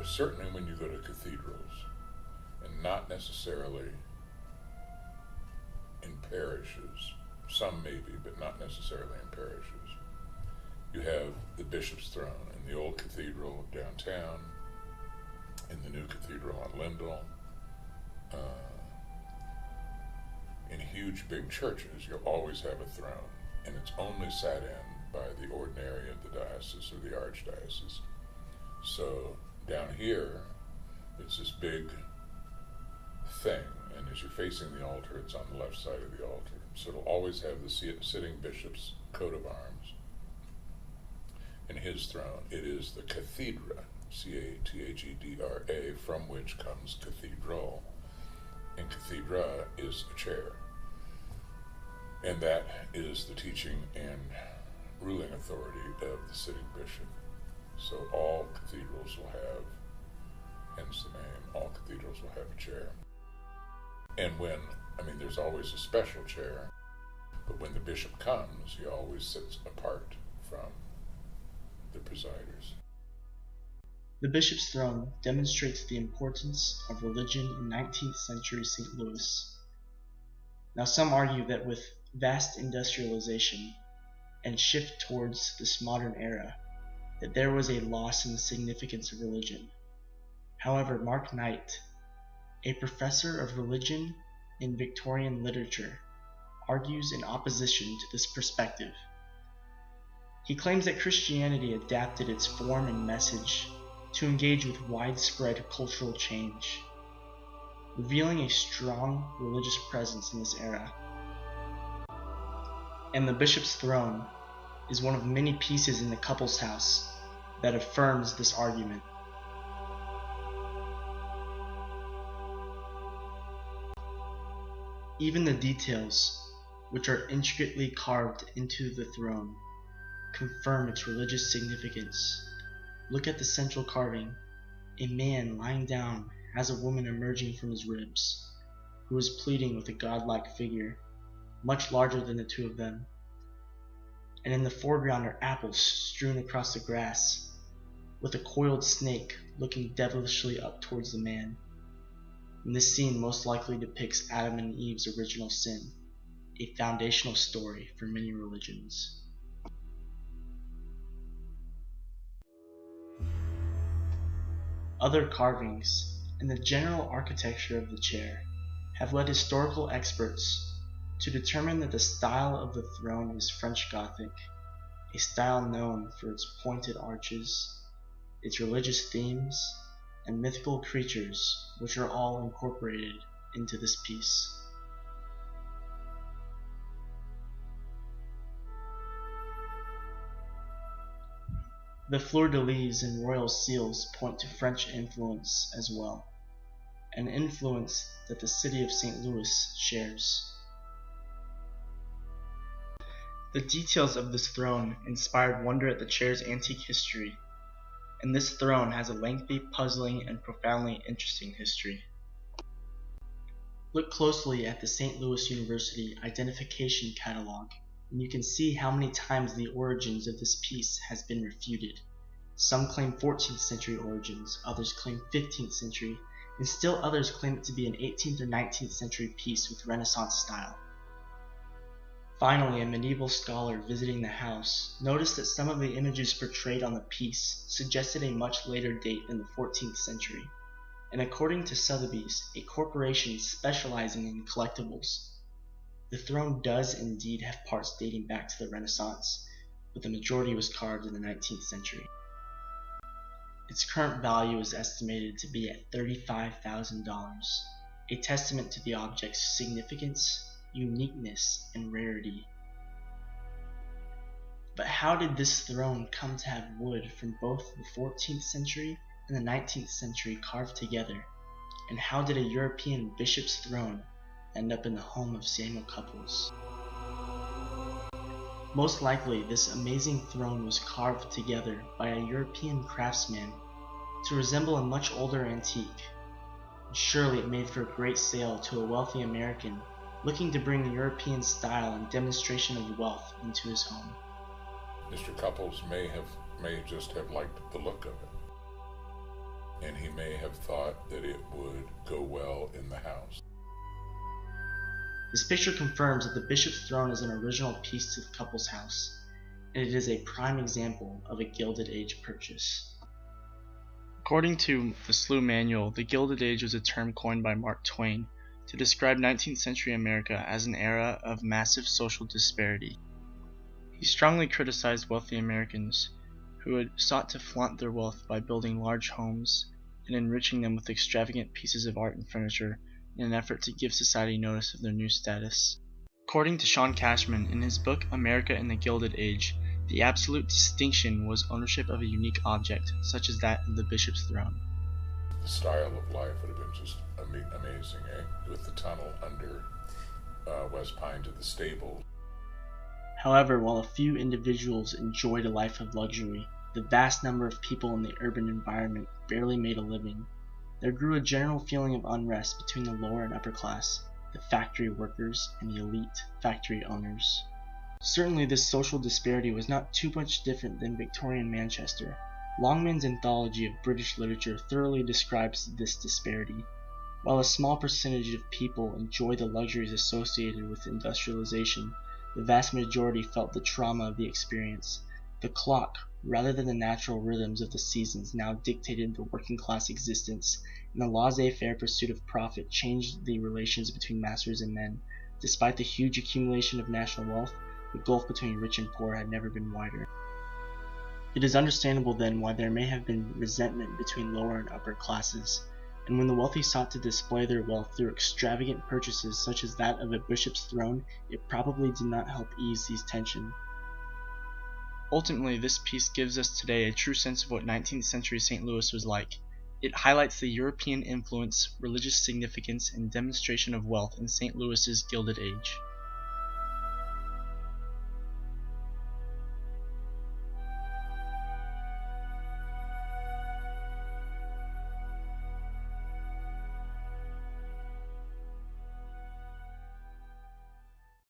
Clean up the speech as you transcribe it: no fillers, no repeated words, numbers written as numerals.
certainly when you go to cathedrals, and not necessarily in parishes, some maybe, but not necessarily in parishes, you have the bishop's throne in the old cathedral downtown, in the new cathedral on Lindell. In huge big churches, you'll always have a throne, and it's only sat in by the ordinary of the diocese or the archdiocese. So down here, it's this big thing, and as you're facing the altar, it's on the left side of the altar. So it'll always have the sitting bishop's coat of arms and his throne. It is the cathedra, C-A-T-H-E-D-R-A, from which comes cathedral. And cathedra is a chair. And that is the teaching and ruling authority of the sitting bishop. So all cathedrals will have, hence the name, all cathedrals will have a chair. And there's always a special chair, but when the bishop comes, he always sits apart from the presiders. The bishop's throne demonstrates the importance of religion in 19th century St. Louis. Now some argue that with vast industrialization and shift towards this modern era, that there was a loss in the significance of religion. However, Mark Knight, a professor of religion in Victorian literature, argues in opposition to this perspective. He claims that Christianity adapted its form and message to engage with widespread cultural change, revealing a strong religious presence in this era. And the bishop's throne is one of many pieces in the Cupples house that affirms this argument. Even the details, which are intricately carved into the throne, confirm its religious significance. Look at the central carving. A man lying down has a woman emerging from his ribs, who is pleading with a godlike figure, much larger than the two of them. And in the foreground are apples strewn across the grass, with a coiled snake looking devilishly up towards the man. And this scene most likely depicts Adam and Eve's original sin, a foundational story for many religions. Other carvings and the general architecture of the chair have led historical experts to determine that the style of the throne is French Gothic, a style known for its pointed arches, its religious themes, and mythical creatures, which are all incorporated into this piece. The fleur-de-lis and royal seals point to French influence as well, an influence that the city of St. Louis shares. The details of this throne inspired wonder at the chair's antique history, and this throne has a lengthy, puzzling, and profoundly interesting history. Look closely at the St. Louis University Identification Catalog, and you can see how many times the origins of this piece has been refuted. Some claim 14th century origins, others claim 15th century, and still others claim it to be an 18th or 19th century piece with Renaissance style. Finally, a medieval scholar visiting the house noticed that some of the images portrayed on the piece suggested a much later date than the 14th century, and according to Sotheby's, a corporation specializing in collectibles, the throne does indeed have parts dating back to the Renaissance, but the majority was carved in the 19th century. Its current value is estimated to be at $35,000, a testament to the object's significance, uniqueness, and rarity. But how did this throne come to have wood from both the 14th century and the 19th century carved together? And how did a European bishop's throne end up in the home of Samuel Cupples? Most likely, this amazing throne was carved together by a European craftsman to resemble a much older antique. Surely it made for a great sale to a wealthy American looking to bring the European style and demonstration of wealth into his home. Mr. Cupples may just have liked the look of it. and he may have thought that it would go well in the house. This picture confirms that the bishop's throne is an original piece to the Cupples house, and it is a prime example of a Gilded Age purchase. According to the Slough Manual, the Gilded Age was a term coined by Mark Twain to describe 19th century America as an era of massive social disparity. He strongly criticized wealthy Americans who had sought to flaunt their wealth by building large homes and enriching them with extravagant pieces of art and furniture in an effort to give society notice of their new status. According to Sean Cashman, in his book America in the Gilded Age, the absolute distinction was ownership of a unique object, such as that of the bishop's throne. The style of life would have been just amazing, with the tunnel under West Pine to the stable. However, while a few individuals enjoyed a life of luxury, the vast number of people in the urban environment barely made a living. There grew a general feeling of unrest between the lower and upper class, the factory workers, and the elite factory owners. Certainly this social disparity was not too much different than Victorian Manchester. Longman's anthology of British literature thoroughly describes this disparity. While a small percentage of people enjoy the luxuries associated with industrialization, the vast majority felt the trauma of the experience. The clock, rather than the natural rhythms of the seasons, now dictated the working class existence, and the laissez-faire pursuit of profit changed the relations between masters and men. Despite the huge accumulation of national wealth, the gulf between rich and poor had never been wider. It is understandable then why there may have been resentment between lower and upper classes, and when the wealthy sought to display their wealth through extravagant purchases such as that of a bishop's throne, it probably did not help ease these tensions. Ultimately, this piece gives us today a true sense of what 19th century St. Louis was like. It highlights the European influence, religious significance, and demonstration of wealth in St. Louis's Gilded Age.